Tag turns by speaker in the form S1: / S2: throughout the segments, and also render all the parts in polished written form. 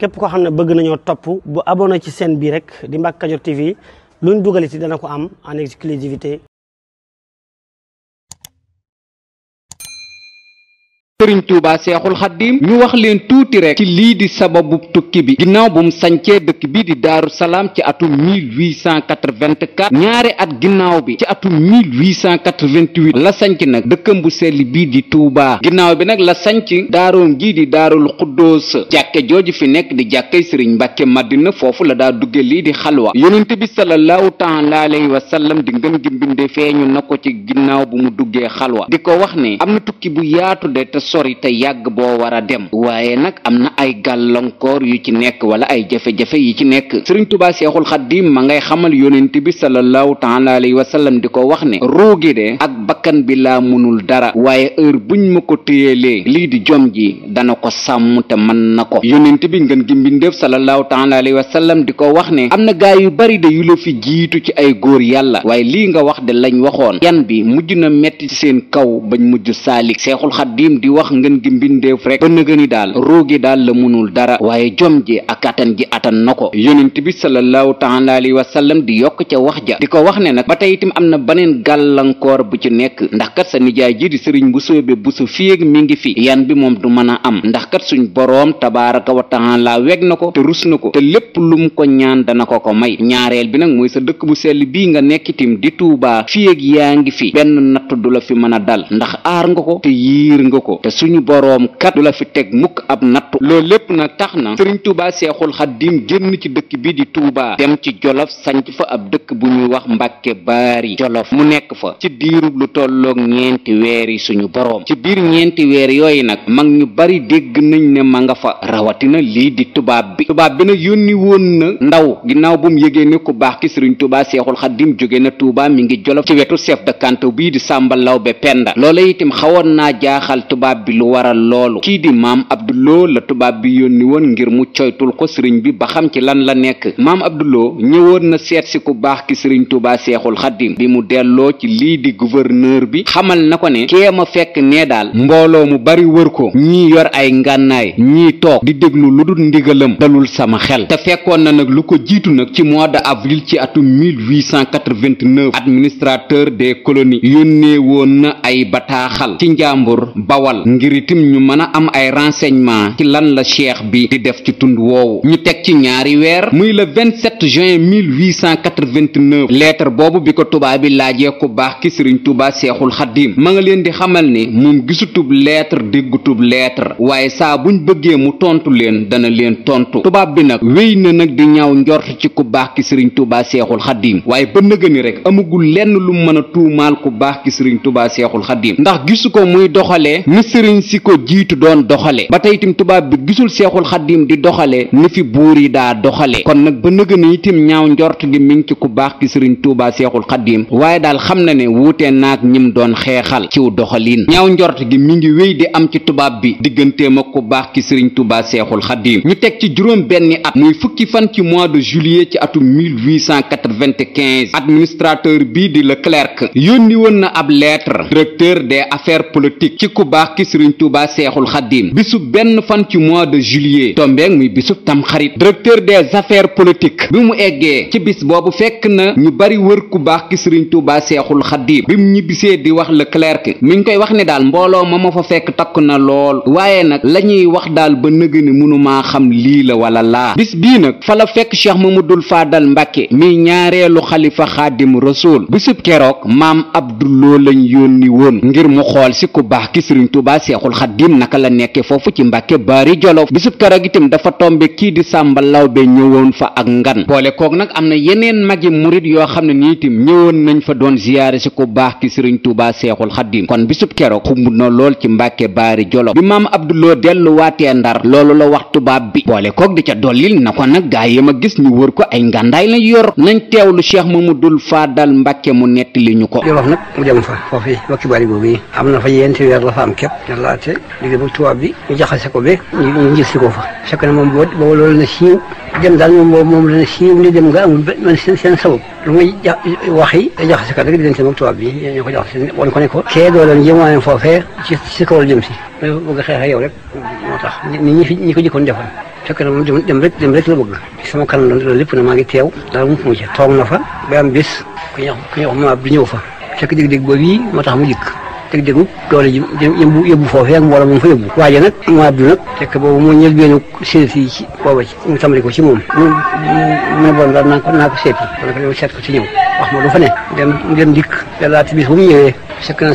S1: képp koo xam ne bëgg nañoo topp bu abonné ci chaîne bi rek di Mbacke Kadior TV luñ dugal ci dana ko am en exclusivité.
S2: sëriñ Tuuba seexul xaddim ñu wax leen tuuti rek ci lii di sababu tukki bi ginnaaw bu mu sancee dëkk bi di daaru salaam ci atum 1884 ñaari at ginnaaw bi ci atum 1888 la sanc nag dëkkam bu sell bii di Tuuba ginnaaw bi nag la sanc daaroom ji di daarul xuddoos jàkke jooju fi nekk di jàkkay sëriñ Mbàkke Madina foofu la daa dugge lii di xalwa yonent bi sallallahu taala alayhi wa sallam di ngën gi mbinde feeñu na ko ci ginnaaw bu mu duggee xalwa di ko wax ne am na tukki bu yaatu de te sori te yàgg boo war a dem waaye nag am na ay gàllankoor yu ci nekk wala ay jafe-jafe yi ci nekk sëriñ Tuubaa seexul xaddim ma ngay xamal yonent bi sallallahu taala alayhi wa sallam di ko wax ne ruugi de ak bakkan bi laa mënul dara waaye heure buñ ma ko téyelee lii di jom ji dana ko sàmm te mën na ko yonent bi ngeen gi mbindeef sallallahu taala alayhi wa sallam di ko wax ne am na gaa yu bari de yu la fi jiitu ci ay góor yàlla waaye lii nga wax de lañ waxoon yan bi mujj na metti ci seen kaw bañ mujj saalik seexul xaddim di wax ngeen gi mbindeef rek ba nëgëni daal roogi daal la munul dara waaye jom ji ak atan ji atan na ko yonent bi sallallahu taala alayhi wa sallam di yokk ca wax ja di ko wax ne nag ba tey itam am na baneen gàllankoor bu ci nekk ndax kat sa nijaay ji di sëriñ bu soobe bu su fieg mi ngi fi yan bi moom du mën a am ndax kat suñ boroom tabaaraka wa taala weg na ko te rus na ko te lépp lum ko ñaan dana ko ko may ñaareel bi nag mooy sa dëkk bu sell bii nga nekk itam di Tuubaa fieg yaa ngi fi benn natt du la fi mën a dal ndax aar nga ko te yiir nga ko te suñu boroom kat du la fi teg mukk ab nattu loolu lépp nag tax na sëriñ Tuubaa seexul xaddim génn ci dëkk bi di Tuubaa dem ci Jolof sanc fa ab dëkk bu ñuy wax Mbàkke Baari Jolof mu nekk fa ci diirub lu tolloog ñeenti weer yi suñu boroom ci biir ñeenti weer yooyu nag mag ñu bari dégg nañ ne ma nga fa rawatina lii di tubaab bi nag yónni woon na ndaw ginnaaw bu mu yëgee ne ku baax ki sëriñ Tuubaa seexul xaddim jóge na Tuubaa mi ngi Jolof ci wetu chef de canton bii di Sàmba Lawbe Penda loola itam xawoon naa jaaxal tubaab bi lu waral loolu kii di maam Abduloo la tubaab bi yónni woon ngir mu coytul ko sëriñ bi ba xam ci lan la nekk maam Abduloo ñëwoon na seet si ku baax ki sëriñ Tuubaa seexul xaddim bi mu delloo ci lii di gouverneur bi xamal na ko ne kee ma fekk nee daal mbooloo mu bari wër ko ñii yor ay ngànnaay ñii toog di déglu lu dul ndigalam dalul sama xel te fekkoon na nag lu ko jiitu nag ci mois de avril ci atum 1889 administrateur des colonies yónnee woon na ay bataaxal ci njàmbur Bawal ngir itam ñu mën a am ay renseignement ci lan la cheikh bi di def ci tund woowu ñu teg ci ñaari weer muy le 27 juin 1889 lettre boobu bi ko tubaab bi laajee ku baax ki sëriñ Tuubaa seexul xaddim ma nga leen di xamal ne moom gisutub lettre déggutub lettre waaye saa buñ bëggee mu tontu leen dana leen tontu tubaab bi nag wéy na nag di ñaaw njort ci ku baax ki sëriñ Tuubaa seexul xaddim waaye ba nëgëni rek amagul lenn lu mën a tuumaal ku baax ki sëriñ Tuubaa seexul xaddim ndax gisu ko muy doxalee ni sëriñ si ko jiitu doon doxale ba tey itam tubaab bi gisul seexul xaddim di doxale ni fi buur yi daa doxale kon nag ba nëgëni itam ñaaw njort gi mi ngi ci ku baax ki sëriñ Tuubaa seexul xaddim waaye daal xam na ne wuute naag ñim doon xeexal ciw doxaliin ñaaw njort gi mi ngi wéy di am ci tubaab bi digganteem ak ku baax ki sëriñ Tuubaa seexul xaddim ñu teg ci juróom benni at muy fukki fan ci mois de juillet ci atum 1895 administrateur bii di Leclerc yónni woon na ab lettre directeur des affaires politiques ci ku baax ki sëriñ Tuubaa seexul xaddim bisub benn fan ci mois de juillet tombeeg muy bisub tamxarit directeur des affaires politiques bi mu eggee ci bis boobu fekk na ñu bari wër ku baax ki sëriñ Tuubaa seexul xaddim bi mu ñibbisee di wax Leclerc mi ngi koy wax ne daal mbooloo ma fa fekk takk na lool waaye nag la ñuy wax daal ba nëgëni mënumaa xam lii la wala laa bis bii nag fa la fekk Cheikh Mamadul Faadal Mbàkke mi ñaareelu xalifa xaadim rasul bisub keroog maam Abduloo lañ yónni woon ngir mu xool si ku baax ki sëriñ Tuubaa seexul xaddim naka la nekke foofu ci Mbàkke Baari Jolof bisub keroog itam dafa tombe kii di Sàmba Lawbe ñëwoon fa ak ngan boole koog nag am na yeneen magi murit yoo xam ne nii itam ñëwoon nañ fa doon ziyaare si ku baax ki sëriñ Tuubaa seexul xaddim kon bisub keroog xumb na lool ci Mbàkke Baari Jolof bi maam Abduloo delluwaatee Ndar loolu la wax tubaab bi boole koog di ca dollil na ko nag gaa yi ma gis ñu wër ko ay ngàndaay la yor nañ teewlu Cheikh Mamadul Faadal Mbàkke mu nettali ñu ko
S3: Jolof nag mu dem fa foofu Mbàkke Baari boobu am na fa yenti weer la fa am képp laate liggéey bu tubaab bi ñu jaxase ko be ñu gis ko fa fekk na moom boobu loolu na siiw dem daal moom la na siiw ni dem nga amul man seen sabab lu muy wax yi jaxase kat rek di leen seen ak tubaab bi ñoo ko jaxase woon ko ne ko kee doo leen jëmwaane foofee ci kaw la jëm si bëgg a xeex ak yow rek moo tax ñi ko jëkkoon defoon fekk na moom dem rek la bëgg sama kanam loolu lépp na maa ngi teew daal mu ci toog na fa ba am bés ku ñuy wax ma du ñëw fa fekk dégg-dégg boobu yi moo tax mu dikk dégg-déggu doole ji yóbbu foofee ak mbooloo moom fa yóbbu waaye nag ma abdu nag fekk boobu moo ñël benn séet yi ci booba ci mu tàmbali ko ci moom mu ne bon daal naa ko seeti kon nag seet ko ci ñëw wax ma lu fa ne dem dikk yàlla ti bis bu mu ñëwee fekk na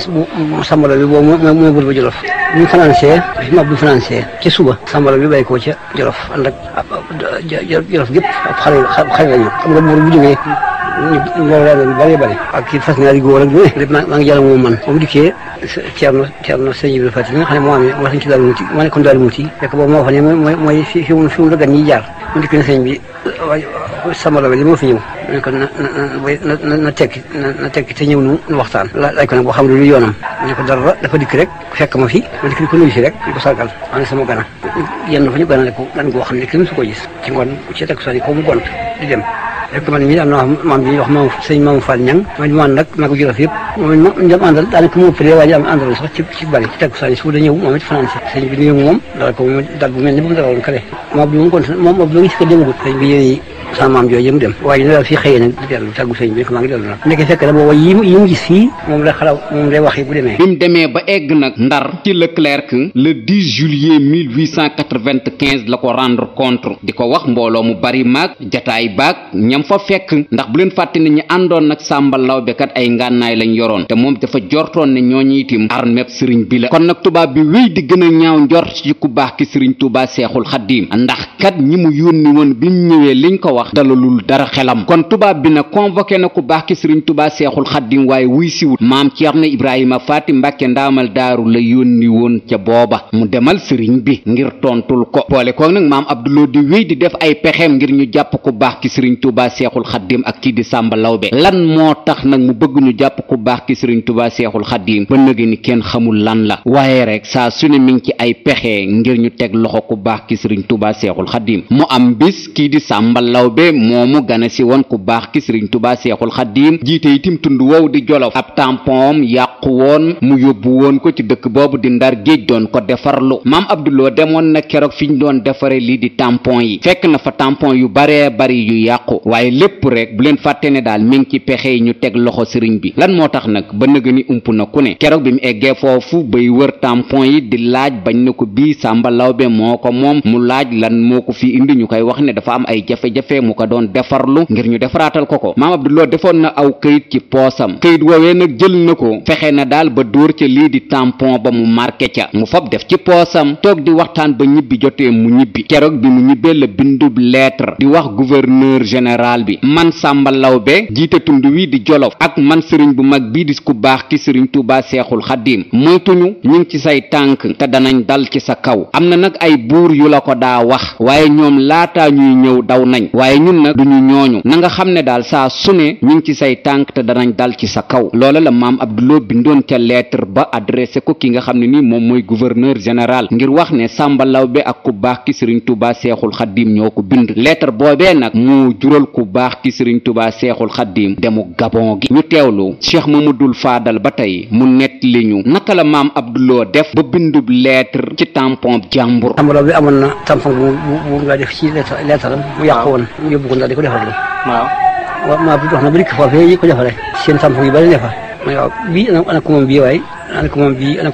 S3: sambalo bi boobu mooy bur ba Jolof bu ñu financé ma abdu financé ci suba sambalo bi bàyyi ko ca Jolof ànd ak Jolof gépp xale lañu xam nga buur bu jógee loolu la bari ak ci fas ñaari góor ak lépp maa ngi jàll moom man bu dikkee Ceerno sëñ Ibrahima Fati nga xam ne moo amee moo sañ ci Daaru Muti moo nekkoon Daaru Muti fekk boobu moo fa ne mooy fi mu la gan ñi jaar mu dikk ne sëñ bi sambalo bi li moo fi ñëw ne ko na tekki te ñëw nu waxtaan laaj ko nag boo xam ne lu yoonam ne ko dara dafa dikk rek fekk ma fi ma dikk di ko nuyu si rek di ko sargal am na sama gana yenn fa ñu ganale ko gan goo xam ne kenn su ko gis ci ngoon ci teg soni ko mu gont di dem rek man mii am na maam bi wax maam sëñ Maam Fall Ñang man man nag maa ko Jolof yëpp moom ñu dem àndal daanaka mu ëppalee waaye am àndal sax ci bari ci teg soni su da ñëw moom it fanaan si sëñ bi nuyu moom dal ko dal bu mel ni bu mu dalaloon kale moom bi mu kon moom moom ngi si ko demagut sëñ bi yéen sama maam jooju mu dem waaye ñu daal fii xëyee nag di dellu tàggu sëñ bi ko maa ngi dellu nag nekk fekk na booba yi mu gis fii moom la xalaw moom lay waxee bu demee
S2: bi mu demee ba egg nag Ndar ci Leclerc le 10 juillet 1895 la ko rendre compte di ko wax mbooloo mu bari maag jataay baag ñam fa fekk ndax bu leen fàtte ne ñi àndoon nag Sàmba Lawbe kat ay ngànnaay lañ yoroon te moom dafa jortoon ne ñooñu itam armeb sëriñ bi la kon nag tubaab bi wéy di gën a ñaaw njort ci ku baax ki sëriñ Tuubaa Seexul Xaddiim ndax kat ñi mu yónni woon bi mu ñëwee liñ ko wax dalalul dara xelam kon tubaab bi nag convoqué na ku baax ki sëriñ Tuubaa Seexul Xaddiim waaye wuy siwul maam Ceerno Ibrahima Faati Mbàkke ndaamal daaru la yónni woon ca booba mu demal sëriñ bi ngir tontul ko boole ko nag maam Abduloo di wéy di def ay pexeem ngir ñu jàpp ku baax ki sëriñ Tuubaa Seexul Xaddiim ak kii di Sàmba Lawbe lan moo tax nag mu bëgg ñu jàpp ku baax ki sëriñ Tuubaa Seexul Xaddiim ba nëgë ni kenn xamul lan la waaye rek saa su ne mi ngi ci ay pexe ngir ñu teg loxo ku baax ki sëriñ Tuubaa Seexul Xaddiim mu am bis kii di Sàmba Lawbe moomu gane si woon ku baax ki sëriñ Tuubaa Seexul Xaddiim jiite itim tund wow di Jolof ab tampon yàqu woon mu yóbbu woon ko ci dëkk boobu di Ndar géej doon ko defarlu maam Abduloo demoon na keroog fi ñu doon defare lii di tampon yi fekk na fa tampon yu baree bari yu yàqu waaye lépp rek bu leen fàtte ne daal mi ngi ci pexe yi ñu teg loxo sëriñ bi lan moo tax nag ba nëga ni ump na ku ne keroog bi mu eggee foofu bay wër tampon yi di laaj bañ na ko bii Sàmba Lawbe moo ko moom mu laaj lan moo ko fi indi ñu koy wax ne dafa am ay jafe-jafe mu ko doon defarlu ngir ñu defaraatal ko maam Abduloo defoon na aw këyit ci poosam këyit woowee nag jël na ko fexe na daal ba dóor ca lii di tampon ba mu marqué ca mu fab def ci poosam toog di waxtaan ba ñibbi jotee mu ñibbi keroog bi mu ñibbee la bindub lettre di wax gouverneur général bi man Sàmba Lawbe jiite tund wi di Jolof ak man sëriñ bu mag bii di ku baax ki sëriñ Tuubaa Seexul Xaddiim moytuñu ñu ngi ci say tànk te danañ dal ci sa kaw am na nag ay buur yu la ko daa wax waaye ñoom laataa ñuy ñëw daw nañ waaye ñun nag duñu ñooñu na nga xam ne daal saa su ne ñu ngi ci say tànk te danañ dal ci sa kaw loola la maam Abduloo bindoon ca lettre ba adressé ko ki nga xam ne nii moom mooy gouverneur général ngir wax ne Sàmba Lawbe ak ku baax ki sëriñ Tuubaa Seexul Xaddiim ñoo ko bind lettre boobee nag mu jural ku baax ki sëriñ Tuubaa Seexul Xaddiim demu Gabon gi ñu teewlu Cheikh Mamadul Faadal ba tey mu nett li ñu naka la maam Abduloo def ba bindub lettre ci tampon jàmbur.
S3: Sàmba Lawbe amoon na tampon bu nga def ci lettre mu yàqu woon mu yóbbu ko ndax di ko defarlu waaw maa bi dox na ba dikk foofee yi ko defaree seen tampon yu bari ne fa ma waaw bii ana ko moom bii waaye ana ko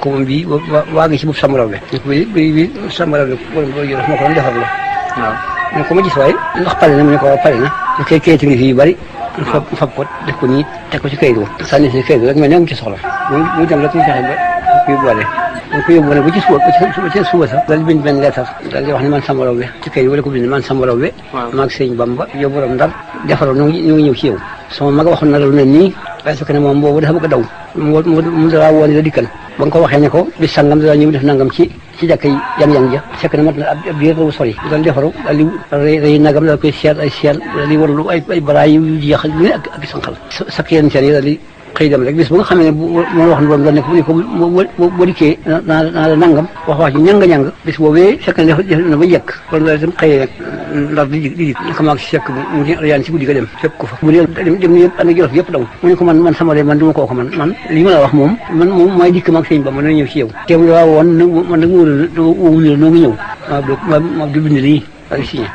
S3: moom bii waa ngi ci bopp Sàmba Lawbe bi Sàmba Lawbe moo ko doon defarlu waaw ne ko ma gis waaye ndax pare na mu ne ko waaw pare na ñu koy kayit ngi fi yu bari fab ko def ko nii teg ko ci kayit wo sànni si kayit rek mel ne mu ci soxla muy dem rek ñu fexe ba ko yóbbuwaale dañ ko yóbbuwaale ba ci suba sax daal di bind benn lettre daal di wax ne man Sàmba Lawbe ci kayit wala ko bind man Sàmba Lawbe maag sëñ Bamba yow borom Ndar defaroo ñu ngi ñëw ci yow sama mag waxoon na la lu mel nii waaye fekk ne moom boobu dafa bëgg a daw mu dara woon la dikkal ba nga ko waxee ne ko bis sangam dara ñëw def nangam ci jàkk yi yang ja fekk na mat na ab diir bu sori daal defaru daal di rëy nagam daal koy seet ay seet daal di warlu ay baraay yu jeex ak sànqal sakk yenn seen yi daal di xëy dem rek bis bu nga xamee ne moo wax ne boobu daal ne ko boo dikkee naa la nangam wax ji ñàng bis boobee fekk na def na ba jekk kon daal itam xëyee nag Ndar di dik naka maag si fekk mu yaan si guddi ga dem fekk ko fa mu ne dem yëpp ànd ak Jolof yëpp daw mu ne ko man Sàmba Lawbe man du ma kooku man li ma la wax moom mooy dikk maag sëñ Bamba na ñëw ci yow te mu la woon man nag wóolu noo ngi ñëw maa du bind lii daal di signé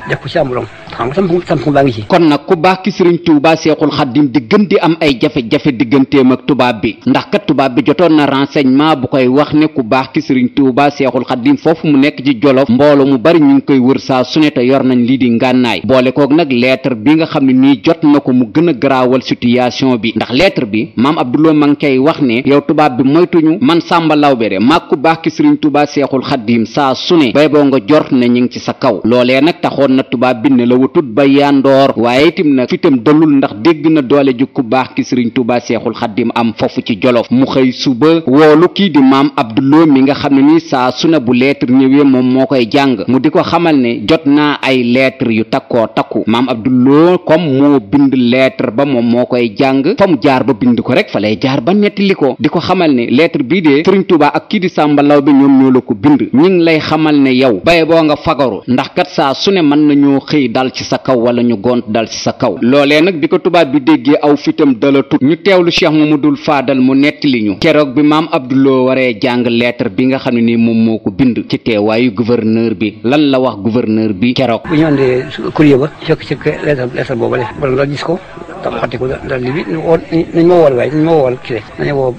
S3: def ko ci am borom xam nga tam baa ngi ci.
S2: kon nag ku baax ki sëriñ Tuubaa Seexul Xaddim di gën di am ay jafe-jafe digganteem ak tubaab bi ndax kat tubaab bi jotoon na renseignement bu koy wax ne ku baax ki sëriñ Tuubaa Seexul Xaddim foofu mu nekk ci Jolof mbooloo mu bari ñu ngi koy wër saa su ne te yor nañ lii di ngànnaay boole koog nag lettre bi nga xam ne nii jot na ko mu gën a garaawal situation bi ndax lettre bi maam Abdouloo ma ngi koy wax ne yow tubaab bi moytuñu man Sàmba Lawbe de maag ku baax ki sëriñ Tuubaa Seexul Xaddim saa su ne bay boo nga jort ne ñu ngi ci sa kaw loolee nag taxoon na tubaab bi ne la wutut ba yandoor waaye itam nag fitam dalul ndax dégg na doole ju ku baax ki sëriñ Tuubaa Seexul Xaddim am foofu ci Jolof mu xëy suba woolu kii di maam Abdouloo mi nga xam ne ni saa su ne bu lettre ñëwee moom moo koy jàng mu di ko xamal ne jot naa ay lettre yu takkoo takku maam Abdouloo comme moo bind lettre ba moom moo koy jàng fa mu jaar ba bind ko rek fa lay jaar ba nettali ko di ko xamal ne lettre bii de sëriñ Tuubaa ak kii di Sàmba Lawbe ñoom ñoo la ko bind ñi ngi lay xamal ne yow baye boo nga fagaru ndax kat saa su ne mën nañoo xëy dal ci sa kaw wala ñu gont dal ci sa kaw loolee nag bi ko tubaab bi déggee aw fitam dala tut ñu teewlu Cheikh Mamadul Faadal mu nettali ñu keroog bi maam Abdouloo waree jàng lettre bi nga xam ne ni moom moo ko bind ci teewaayu gouverneur bi lan la wax gouverneur bi keroog
S3: bu ñu andee courrier ba fekk ci lettre boobu la borom daal gis ko da xotti ko daal li bi nañ ma wool waaye nañ ma wool kii nañu woo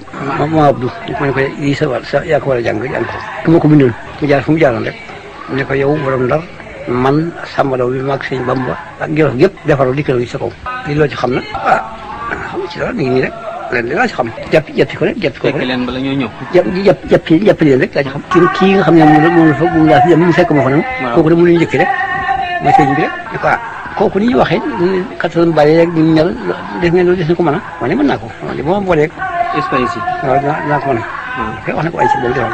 S3: ma Abdou ma ne ko lii sa yaa ko war a jàng jàng ko ku ma ko bindoon mu jaar fu mu jaaroon rek mu ne ko yow borom Ndar man Sàmba Lawbe bi maag sëñ Bamba ak Jolof gépp defaroo dikkal ci sa kaw lii loo ci xam na xam ci dara mi ngi nii rek leen laa ci xam jàppi ko rek jàppi ko rek
S4: leen bala ñoo ñëw
S3: jàppi leen rek laa ci xam kii nga xam ne moom laa fi mu fekk ma fa nag kooku de mu lañu njëkki rek mooy sëñ bi rek ne ko kooku ni ñu waxee kattan bari rek ñu mel def ngeen loolu des na ko mën a ma ne mën naa ko ba ma booleeg
S4: espèce yi
S3: waaw dinaa ko mën a wax na ko ay si boobu defal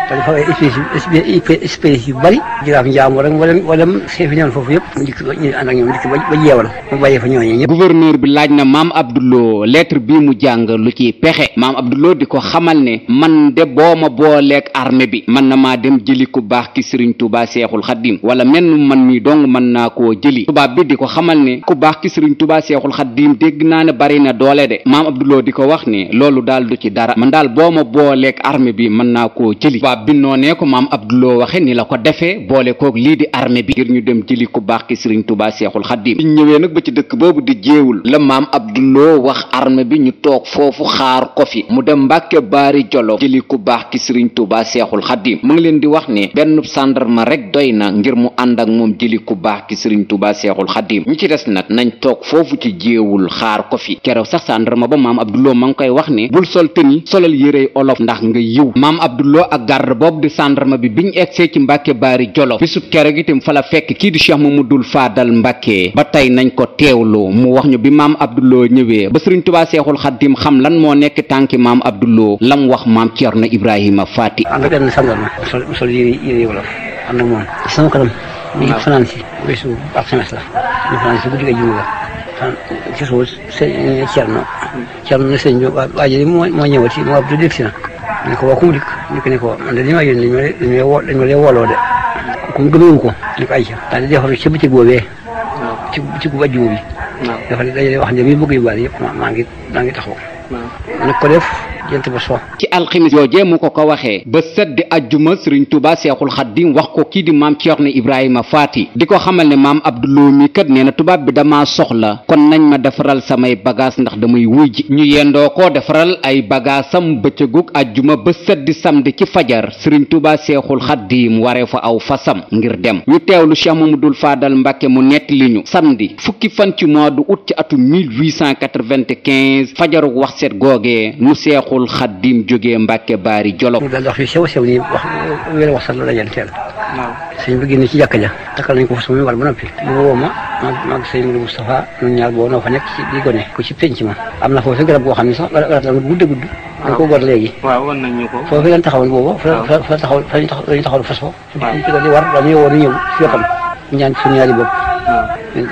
S3: te dafa ay espèce yu bari jiraaf njaamu rek wala chef yi newoon foofu yëpp mu dikk ñu ànd ak ñoom dikk ba jeewal mu bàyyee fa ñooñu ñëpp
S2: gouverneur bi laaj na maam Abdouloo lettre bii mu jàng lu ciy pexe maam Abdouloo di ko xamal ne man de boo ma booleeg armée bi man na maa dem jëli ku baax ki sëriñ Tuubaa Seexul Xaddim wala menn man mi dong mën naa koo jëli tubaab bi di ko xamal ne ku baax ki sëriñ Tuubaa Seexul Xaddim dégg naa ne bari na doole de maam Abdouloo di ko wax ne loolu daal du ci dara man daal boo ma booleeg armée bi mën naa koo jëli tubaab bi noonee ko maam Abdouloo waxe ni la ko defee boole koog lii di armée bi ngir ñu dem jëli ku baax ki sëriñ Tuubaa Seexul Xaddim biñ ñëwee nag ba ci dëkk boobu di jéewul la maam Abdouloo wax armée bi ñu toog foofu xaar ko fi mu dem Mbàkke Baari Jolof jëli ku baax ki sëriñ Tuubaa Seexul Xaddim mu ngi leen di wax ne benn gendarme rek doy na ngir mu ànd ak moom jëli ku baax ki sëriñ Tuubaa Seexul Xaddim ñi ci des nag nañ toog foofu ci jéewul xaar ko fi keroog sax gendarme ba maam Abdouloo ma ngi koy wax ne bul sol tëni solal yérey olof ndax nga yiw maam Abdouloo ak garde boobu di gendarme bi biñ egsee ci Mbàkke Baari Jolof bisub keroog itam fa la fekk kii di Cheikh Mamadul Faadal Mbàkke ba tey nañ ko teewloo mu wax ñu bi maam Abdouloo ñëwee ba sëriñ Tuubaa Seexul Xaddim xam lan moo nekk tànki maam Abdouloo lam wax maam Ceerno Ibrahima Faati
S3: ànd ak benn gendarme sol yére wolof ànd ak moom sama kanam ñu ngi fanaan si bésu alxames la ñu fanaan si guddi ga juma la ci suuf Ceerno ne sëñ bi waa ji moo ñëwati moo Abdou dégg si na ne ko waa ku mu dikk ñu ko man de li ma yónni dañ ma lee wooloo de ku mu gëmewu ko ñu ko ay ca daal di defaru ci bëccëg boobee ci gu ajjuma bi dafa dañuy wax ne mi bëgg yu bari yëpp maa ngi taxaw nag ko def jant ba so
S2: ci alximis joojee mu ko waxee ba seddi ajjuma sëriñ Tuubaa Seexul Xaddim wax ko kii di maam Ceerno Ibrahima Faati di ko xamal ne maam Abdouloo mi kat nee na tubaab bi damaa soxla kon nañ ma defaral samay bagage ndax damay wuy ji ñu yendoo ko defaral ay bagaasam bëccëgug ajjuma ba seddi samedi ci fajar sëriñ Tuubaa Seexul Xaddim waree fa aw fasam ngir dem ñu teewlu Cheikh Mamadul Faadal Mbàkke mu nettali ñu samedi fukki fan ci mois de août ci atum 1895 fajarug wax set googee mu Seexul Xaddim jógee Mbàkke Baari Jolof
S3: daal wax yu sew nii wax wéla wax sax la dajal teel sëñ bi génn ci jàkka ja takkal nañ ko fa sama war ba noppi bu woo ma maag sëñ Modou Moustapha ñun ñaar boo noo fa nekk ci di gone ko ci penc ma am na foofu garab goo xam ne sax garab la gudd dañ ko gor léegi
S4: waaw wan nañ ñu ko
S3: foofu lañ taxawoon booba fa taxaw lañu taxaw fas fa ci ko di war dañuy woo ni ñëw fi xam ñaan suñu ñaari bopp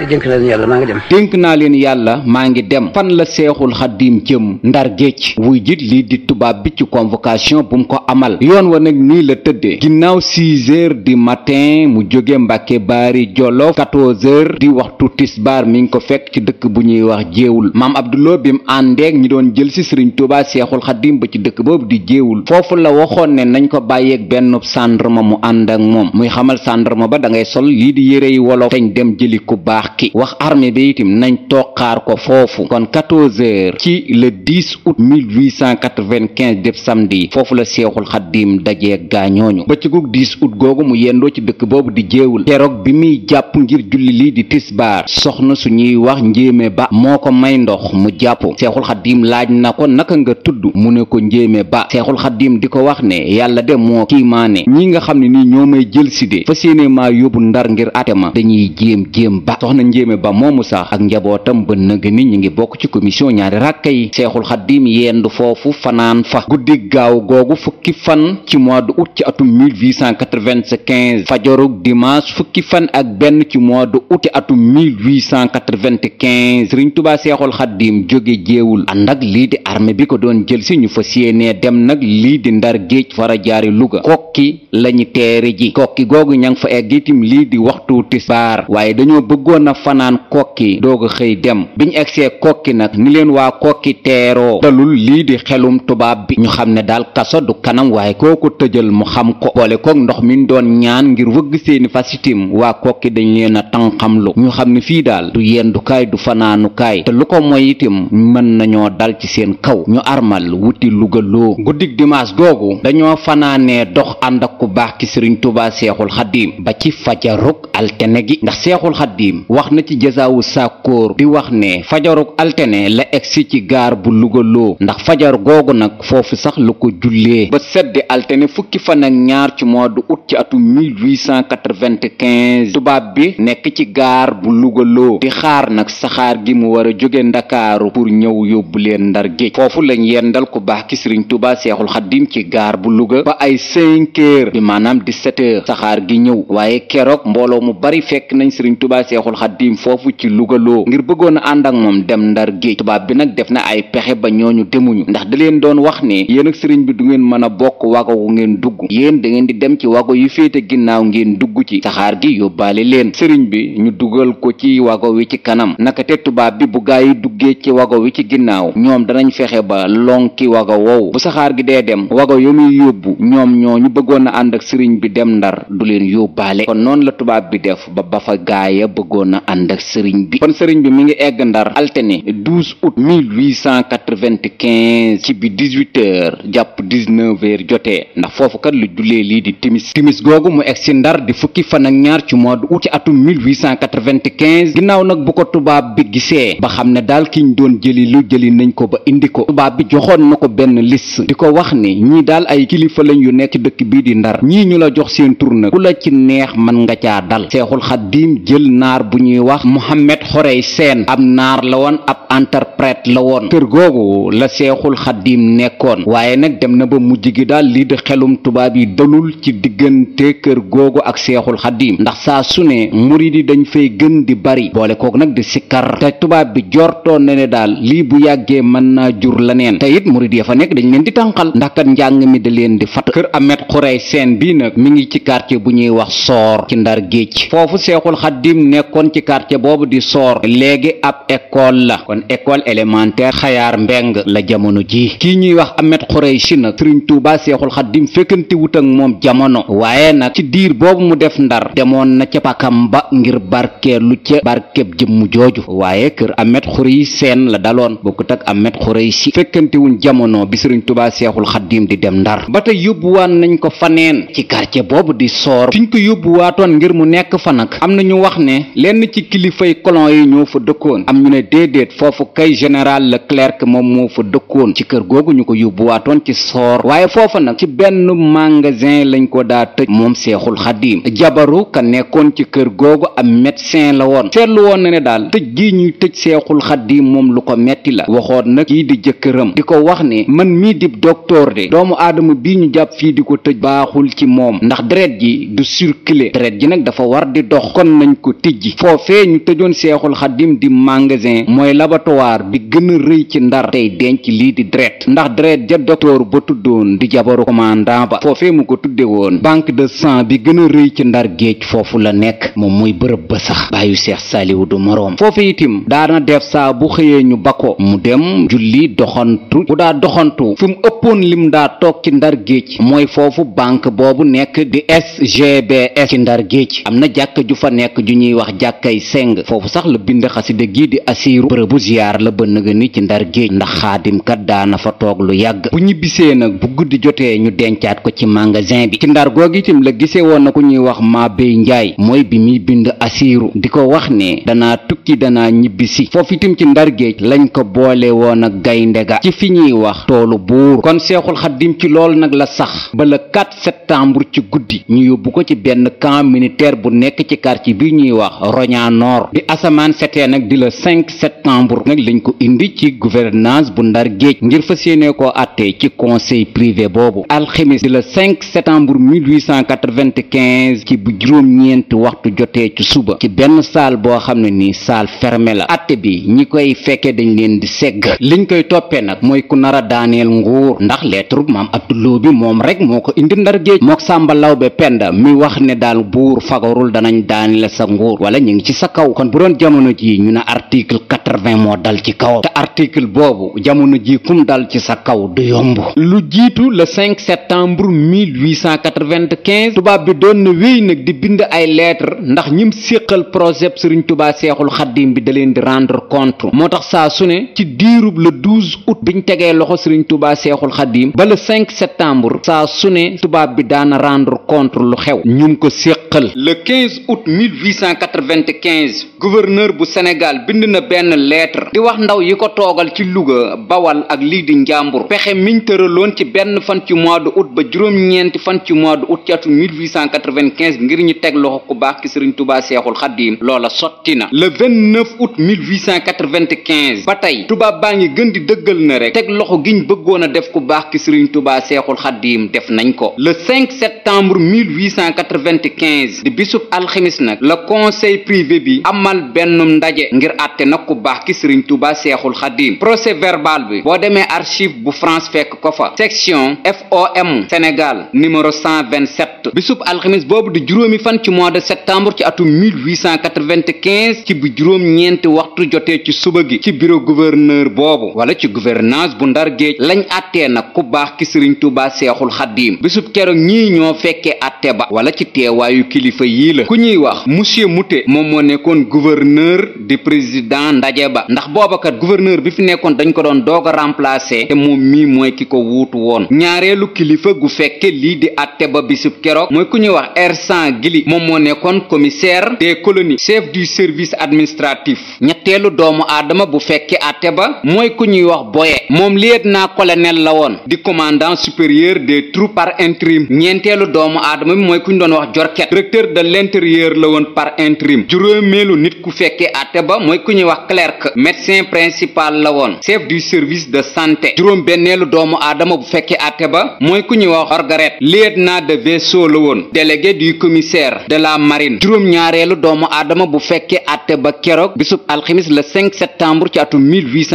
S3: dénk naa leen yàlla maa ngi dem.
S2: dénk naa leen yàlla maa ngi dem. fan la seexul xaddiim jëm Ndar géej wuy jit lii di tubaab bi ci convocation bu mu ko amal yoon wa nag nii la tëddee ginnaaw 6 heures du matin mu jóge Mbàkke Baari Jolof 14 heures di waxtu tisbaar mi ngi ko fekk ci dëkk bu ñuy wax jéewul maam Abdoulo bi mu àndeek ñi doon jël si sëriñ Tuubaa seexul xaddiim ba ci dëkk boobu di jéewul foofu la waxoon ne nañ ko bàyyeeg benn gendarme mu ànd ak moom muy xamal gendarme ba da ngay sol lii di yére yi wolof teñ dem jëli ku baax ki wax armée bi itam nañ toog xaar ko foofu kon 14 heures ci le 10 août 1895 def samedi foofu la seexul xaddiim dajeeg gaañooñu bëccëgug 10 août googu mu yendoo ci dëkk boobu di jéewul keroog bi muy jàpp ngir julli lii di tisbaar soxna suñuy wax njéeme ba moo ko may ndox mu jàpp seexul xaddiim laaj na ko naka nga tudd mu ne ko njéeme ba seexul xaddiim di ko wax ne yàlla de moo kiimaane ñi nga xam ne nii ñoo may jël si de fas yéene maa yóbbu Ndar ngir ate ma dañuy jéem ba soxna njéeme ba moomu sax ak njabootam ba nëg ni ñu ngi bokk ci commission ñaari ràkka yi seexul xaddiim yendu foofu fanaan fa guddi gaaw googu fukki fan ci mois de août ci atum 1895 fajorug dimanche fukki fan ak benn ci mois de août ci atum 1895 sëriñ Tuubaa seexul xaddiim jóge jéewul ànd ak lii di armée bi ko doon jël si ñu fas yéenee dem nag lii di Ndar géej fara jaari Luga kokki lañu teere ji kokki googu ña ngi fa egg itam lii di waxtu tisbaar waaye dañoo bëggoon a fanaan kokki doog a xëy dem biñ egsee kokki nag ni leen waa kokki teeroo dalul lii di xelum tubaab bi ñu xam ne daal kaso du kanam waaye koo ko tëjal mu xam ko boole koog ndox mi doon ñaan ngir wëgg seeni fasitim waa kokki dañ leen a tànqamlu ñu xam ne fii daal du yendukaay du fanaanukaay te lu ko mooy itam mën nañoo dal ci seen kaw ñu armal wuti Luga loo guddig dimanche googu dañoo fanaanee dox ànd ak ku baax ki sëriñ Tuubaa seexul xaddiim ba ci fajarug altene gi ndax seexul xaddiim wax na ci jasaawu sàkkóor di wax ne fajarug altene la egsi ci gaar bu Luga loo ndax fajar googu nag foofu sax lu ko jullee ba seddi altene fukki fan ak ñaar ci mois de août ci atum 1895 tubaab bi nekk ci gaar bu Luga loo di xaar nag saxaar gi mu war a jóge ndakaaru pour ñëw yóbbu leen Ndar géej foofu lañ yendal ku baax ki sëriñ Tuubaa seexul xaddiim ci gaar bu Luga ba ay 5 heures bi maanaam 17 heures saxaar gi ñëw waaye keroog mbooloo mu bari fekk nañ sëriñ Tuubaa seexul xaddiim foofu ci Luga loo ngir bëggoon a ànd ak moom dem Ndar géej tubaab bi nag def na ay pexe ba ñooñu demuñu ndax da leen doon wax ne yéen ak sëriñ bi du ngeen mën a bokk wago wu ngeen dugg yéen da ngeen di dem ci wago yu féete ginnaaw ngeen dugg ci saxaar gi yóbbaale leen sëriñ bi ñu dugal ko ci wago wi ci kanam naka te tubaab bi bu gaa yi duggee ci wago wi ci ginnaaw ñoom danañ fexe ba lonki wago woowu bu saxaar gi dee dem wago yu muy yóbbu ñoom ñoo ñu bëggoon a ànd ak sëriñ bi dem Ndar du leen yóbbaale kon noonu la tubaab bi def ba fa gaaya bëggoon a ànd ak sëriñ bi kon sëriñ bi mi ngi egg Ndar altene 12 août 1895 ci bi 18 heures jàpp 19 heures jotee ndax foofu kat lu jullee lii di timis googu mu egg si Ndar di fukki fan ak ñaar ci mois de août ci atum 1895 ginnaaw nag bu ko tubaab bi gisee ba xam ne daal kiñ doon jëli nañ ko ba indi ko tubaab bi joxoon na ko benn liste di ko wax ni ñii daal ay kilifa lañ yu nekk ci dëkk bii di Ndar ñii ñu la jox seen tur nag ku la ci neex man nga caa dal seexul xaddiim jël naar bu ñuy wax Mohamed Xorey Seen ab naar la woon ab interprète la woon kër googu la seexul xaddiim nekkoon waaye nag dem na ba mujj gi daal lii di xelum tubaab yi dalul ci diggante kër googu ak seexul xaddiim ndax saa su ne murid yi dañ fay gën di bari boole kook nag di sikkar te tubaab bi jortoon na ne daal lii bu yàggee mën naa jur leneen te it murid ya fa nekk dañ leen di tànqal ndax kat njàng mi da leen di fat kër Amet Xurey Seen bii nag mi ngi ci quartier bu ñuy wax Soor ci Ndar géej foofu seexul xaddiim nekkoon ci quartier boobu di Soor léegi ab école la kon école élémentaire Xayaar Mbeng la jamono ji kii ñuy wax Amet Xurey Si nag Sëriñ Tuubaa seexul xaddiim fekkante wut ak moom jamono waaye nag ci diir boobu mu def Ndar demoon na ca pakam ba ngir barkeelu ca barkeb jëmm jooju waaye kër Amet Xurey Seen la daloon bokkut ak Amet Xurey Si fekkante wuñ jamono bi Sëriñ Tuubaa seexul xaddiim di dem Ndar ba tey yóbbuwaan nañ ko faneen ci quartier boobu di Soor fiñ ko yóbbuwaatoon ngir mu nekk fa nag am na ñu wax ne lenn ci kilifay colon yi ñoo fa dëkkoon am ñu ne déedéet foofu kay général Leclerc moom moo fa dëkkoon ci kër googu ñu ko yóbbuwaatoon ci Soor waaye foofa nag ci benn magasin lañ ko daa tëj moom seexul xaddiim jabaru ka nekkoon ci kër googu am médecin la woon seetlu woon na ne daal tëj gii ñuy tëj seexul xaddiim moom lu ko metti la waxoon nag kii di jëkkëram di ko wax ne man mii di docteur de doomu aadama bii ñu jàpp fii di ko tëj baaxul ci moom ndax deret ji du circuler deret ji nag dafa war di dox kon nañ ko tijji. foofee ñu tëjoon seexul xaddim di magasin mooy laboratoire bi gën a rëy ci ndar tey denc lii di deret ndax deret ja docteur ba tuddoon di jabaru commandant ba foofee mu ko tudde woon banque de sang bi gën a rëy ci ndar géej foofu la nekk moom muy bërëb ba sax bàyyu seex saaliwu du moroom. foofu itim daana def saa bu xëyee ñu bako mu dem julli doxantu bu daa doxantu fi mu ëppoon lim daa toog ci ndar géej mooy foofu banque boobu nekk di SGBS ci ndar géej am na jàkka ju fa nekk ju ñuy wax jàkkay seng foofu sax la bind xasida gii di asiiru bërëbu ziyaar la ba nëga ni ci ndar géej ndax xaadimkat daana fa toog lu yàgg. bu ñibbisee nag bu guddi jotee ñu dencaat ko ci magasin bi ci ndar googu itam la gisee woon na ku ñuy wax Mabey Njaay mooy bi muy bind asiiru di ko wax ne danaa tukki danaa ñibbisi foofu itam ci ndar géej lañ ko boole woon ak gaynde ga ci fi ñuy wax toolu buur. kon seexul xaddim ci lool nag la sax ba le 4 septembre ci guddi ñu yóbbu ko ci benn camp militaire bu nekk ci quartier bi ñuy wax Roña Nord bi asamaan setee nag di le 5 septembre nag lañ ko indi ci gouvernance bu ndar géej ngir fas yéene koo àtte ci conseil privé boobu alxemis di le 5 septembre 1895 ci bu juróom-ñeenti waxtu jotee ci suba ci benn salle boo xam ne ni salle fermée la àtte bi ñi koy fekkee dañ leen di segg liñ koy toppee nag mooy ku nar a daaneel nguur ndax lettre maam Abduloo bi moom rek moo ko indi ndar géej mook Sàmba Lawbe Penda mi wax ne daal buur fagarul danañ daaneel sa nguur wala ñu ngi ci sa kaw kon bu doon jamono ji ñu ne article 80 moo dal ci kawam te article boobu jamono ji kum dal ci sa kaw du yomb. lu jiitu le 5 septembre 1895 tubaab bi doon na wéy nag di bind ay lettre ndax ñim séqal projet Sëriñ Tuubaa Seexul Xaddim bi da leen di rendre compte moo tax saa su ne ci diirub le 12 août biñ tegee loxo Sëriñ Tuubaa Seexul Xaddim ba le 5 septembre saa su ne tubaab bi daana rendre compte lu xew ñum ko séqal. le 15 août 1895 gouverneur bu Sénégal bind na benn lettre di wax ndaw yi ko toogal ci Louga Bawal ak lii di Njàmbur pexe miñ tëraloon ci benn fan ci mois de août ba juróom-ñeenti fan ci mois de août ci atum 1895 ngir ñu teg loxo ku baax ki Sëriñ Tuubaa Seexul Xaddim loola sotti na. le 29 août 1895 ba tey tubaab baa ngi gën di dëggal na rek teg loxo giñ bëggoon a def ku baax ki Sëriñ Tuubaa Seexul Xaddim def nañ ko. le 5 septembre 1895 di bisub alxemis nag la conseil privé bi amal benn ndaje ngir àtte nag ku baax ki Sëriñ Tuubaa Seexul Xaddim procès verbal bi boo demee archive bu France fekk ko fa section FOM Sénégal numéro 127 bisub alxamis boobu di juróomi fan ci mois de septembre ci atum 1895 ci bu juróom-ñeenti waxtu jotee ci suba gi ci bureau gouverneur boobu wala ci gouvernance bu ndar géej lañ àttee nag ku baax ki Sëriñ Tuubaa Seexul Xaddim bisub keroog ñii ñoo fekkee àtte ba wala ci teewaayu kilifa yii la ku ñuy wax monsieur Moutet moom moo nekkoon gouverneur di président ndaje ba ndax boobakat gouverneur bi fi nekkoon dañ ko doon doog a remplacer te moom mii mooy ki ko wuutu woon. ñaareelu kilifa gu fekke lii di àtte ba bisub keroog mooy ku ñuy wax Ersan Gili moom moo nekkoon commissaire des colonies chef du service administratif. ñetteelu doomu aadama bu fekke àtte ba mooy ku ñuy wax Boye moom lieutenant colonel la woon di commandant supérieur des troupes par intérim. ñeenteelu doomu aadama bi mooy ku ñu doon wax Jorket directeur de l'intérieur la woon par intérim. juróomeelu nit ku fekke àtte ba mooy ku ñuy wax clerc médecin principal la woon chef du service de santé. juróom benneelu doomu aadama bu fekkee àtte ba mooy ku ñuy wax Orgaret lieutenant de vaisseau la woon délégué du commissaire de la marine. juróom ñaareelu doomu aadama bu fekkee àtte ba keroog bisub alxamis le 5 septembre ci atum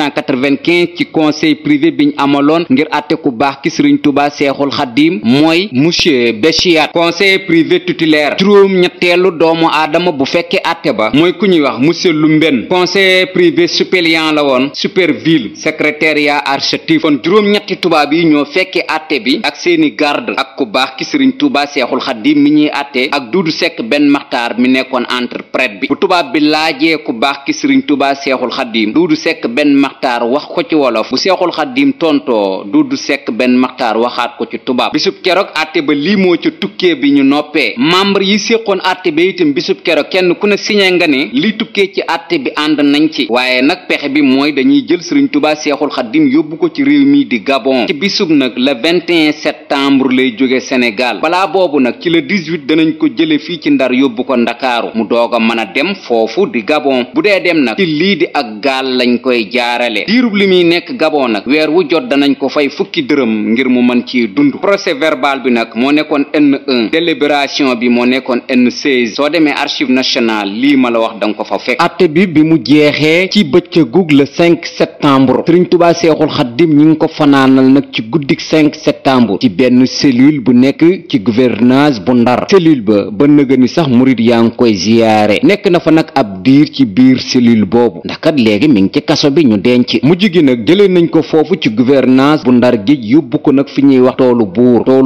S2: 1895 ci conseil privé biñ amaloon ngir àtte ku baax ki Sëriñ Tuubaa Seexul Xaddim mooy monsieur Béchiat conseiller privé titulaire. juróom ñetteelu doomu aadama bu fekkee àtte ba mooy ku ñuy wax monsieur Lumben conseiller privé suppléant la woon superville secrétariat architif. kon juróom-ñetti tubaab yi ñoo fekkee àtte bi ak seeni garde ak ku baax ki Sëriñ Tuubaa Seexul Xaddim mi ñuy àtte ak Duudu Sekk benn Maxtaar mi nekkoon interprète bi. bu tubaab bi laajee ku baax ki Sëriñ Tuubaa Seexul Xaddim Duudu Sekk benn Maxtaar wax ko ci wolof bu Seexul Xaddim tontoo Duudu Sekk benn Maxtaar waxaat ko ci tubaab. bisub keroog àtte ba lii moo ca tukkee bi ñu noppee membre yi séqoon àtte ba itam bisub keroog kenn ku ne signé nga ne li tukkee ci àtte bi ànd nañ ci waaye nag pexe bi mooy dañuy jël Sëriñ Tuubaa Seexul Xaddim yóbbu ko ci réew mi di Gabon ci bisub nag le 21 septembre lay jóge Sénégal balaa boobu nag ci le 18 danañ ko jële fii ci Ndar yóbbu ko Ndakaaru mu doog a mën a dem foofu di Gabon bu dee dem nag ci lii di ak gaal lañ koy jaarale diirub li muy nekk Gabon nag weer wu jot danañ ko fay fukki dërëm ngir mu mën ci dund. procès verbal bi nag moo nekkoon N1 délibération bi moo nekkoon N16 soo demee archive archives nationales lii ma la wax danga ko fa fekk. atte bi mu jeexee ci bëccëgug le 5 septembre sëriñ Tuubaa Seexul Xaddim ñi ngi ko fanaanal nag ci guddik 5 septembre ci benn cellule bu nekk ci gouvernance bu Ndar. cellule ba nëga ni sax murit yaa ngi koy ziyaare. nekk na fa nag ab diir ci biir cellule boobu ndax kat léegi mi ngi ci kaso bi ñu denc. mujj gi nag jëlee nañ ko foofu ci gouvernance bu Ndar géej yóbbu ko nag fi ñuy wax toolu